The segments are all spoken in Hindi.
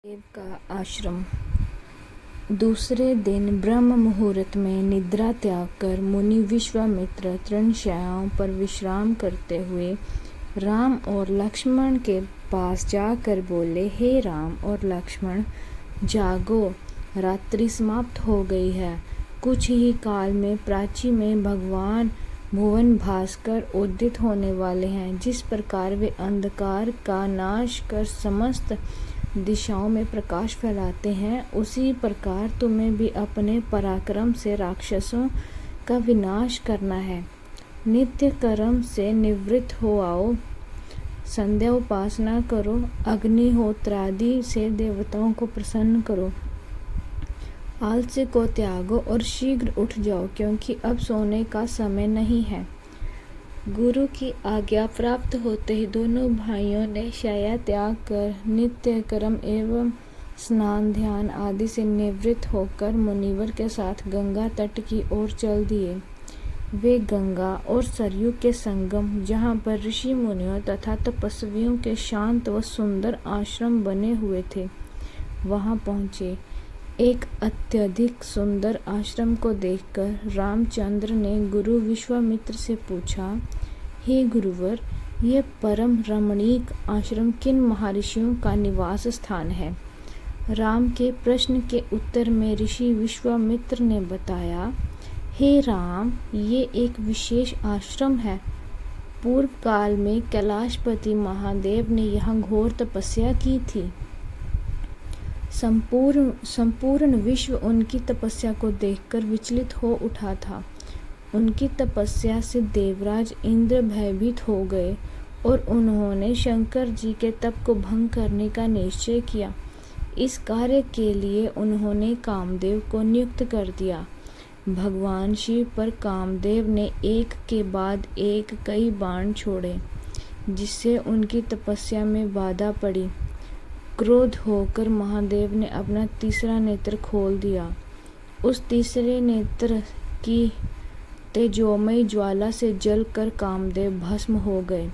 देव का आश्रम। दूसरे दिन ब्रह्म मुहूर्त में निद्रा त्याग कर मुनि विश्वामित्र तृणशालाओं पर विश्राम करते हुए राम और लक्ष्मण के पास जाकर बोले, हे राम और लक्ष्मण, जागो, रात्रि समाप्त हो गई है। कुछ ही काल में प्राची में भगवान भुवन भास्कर उदित होने वाले हैं। जिस प्रकार वे अंधकार का नाश कर समस्त दिशाओं में प्रकाश फैलाते हैं, उसी प्रकार तुम्हें भी अपने पराक्रम से राक्षसों का विनाश करना है। नित्य कर्म से निवृत्त हो आओ, संध्या उपासना करो, अग्निहोत्रादि से देवताओं को प्रसन्न करो, आलस्य को त्यागो और शीघ्र उठ जाओ, क्योंकि अब सोने का समय नहीं है। गुरु की आज्ञा प्राप्त होते ही दोनों भाइयों ने शय्या त्याग कर नित्य कर्म एवं स्नान ध्यान आदि से निवृत्त होकर मुनिवर के साथ गंगा तट की ओर चल दिए। वे गंगा और सरयू के संगम, जहाँ पर ऋषि मुनियों तथा तपस्वियों के शांत व सुंदर आश्रम बने हुए थे, वहाँ पहुँचे। एक अत्यधिक सुंदर आश्रम को देखकर रामचंद्र ने गुरु विश्वामित्र से पूछा, हे गुरुवर, यह परम रमणीक आश्रम किन महर्षियों का निवास स्थान है? राम के प्रश्न के उत्तर में ऋषि विश्वामित्र ने बताया, हे राम, ये एक विशेष आश्रम है। पूर्व काल में कैलाशपति महादेव ने यहाँ घोर तपस्या की थी। संपूर्ण विश्व उनकी तपस्या को देखकर विचलित हो उठा था। उनकी तपस्या से देवराज इंद्र भयभीत हो गए और उन्होंने शंकर जी के तप को भंग करने का निश्चय किया। इस कार्य के लिए उन्होंने कामदेव को नियुक्त कर दिया। भगवान शिव पर कामदेव ने एक के बाद एक कई बाण छोड़े, जिससे उनकी तपस्या में बाधा पड़ी। क्रोध होकर महादेव ने अपना तीसरा नेत्र खोल दिया। उस तीसरे नेत्र की तेजोमयी ज्वाला से जलकर कामदेव भस्म हो गए।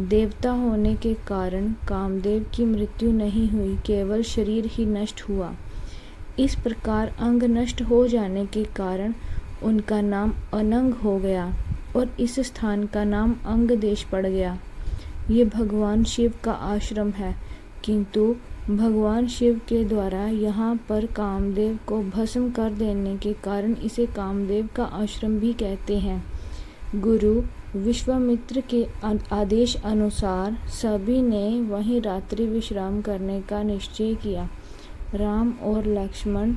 देवता होने के कारण कामदेव की मृत्यु नहीं हुई, केवल शरीर ही नष्ट हुआ। इस प्रकार अंग नष्ट हो जाने के कारण उनका नाम अनंग हो गया और इस स्थान का नाम अंग देश पड़ गया। ये भगवान शिव का आश्रम है, किंतु भगवान शिव के द्वारा यहाँ पर कामदेव को भस्म कर देने के कारण इसे कामदेव का आश्रम भी कहते हैं। गुरु विश्वामित्र के आदेश अनुसार सभी ने वहीं रात्रि विश्राम करने का निश्चय किया। राम और लक्ष्मण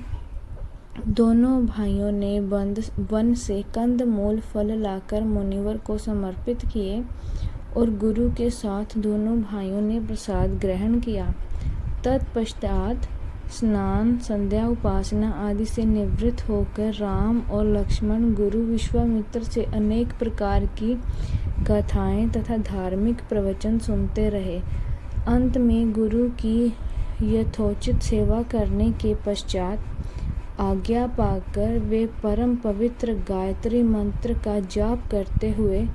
दोनों भाइयों ने वन से कंदमूल फल लाकर मुनिवर को समर्पित किए और गुरु के साथ दोनों भाइयों ने प्रसाद ग्रहण किया। तत्पश्चात स्नान, संध्या, उपासना आदि से निवृत्त होकर राम और लक्ष्मण गुरु विश्वामित्र से अनेक प्रकार की कथाएं तथा धार्मिक प्रवचन सुनते रहे। अंत में गुरु की यथोचित सेवा करने के पश्चात आज्ञा पाकर वे परम पवित्र गायत्री मंत्र का जाप करते हुए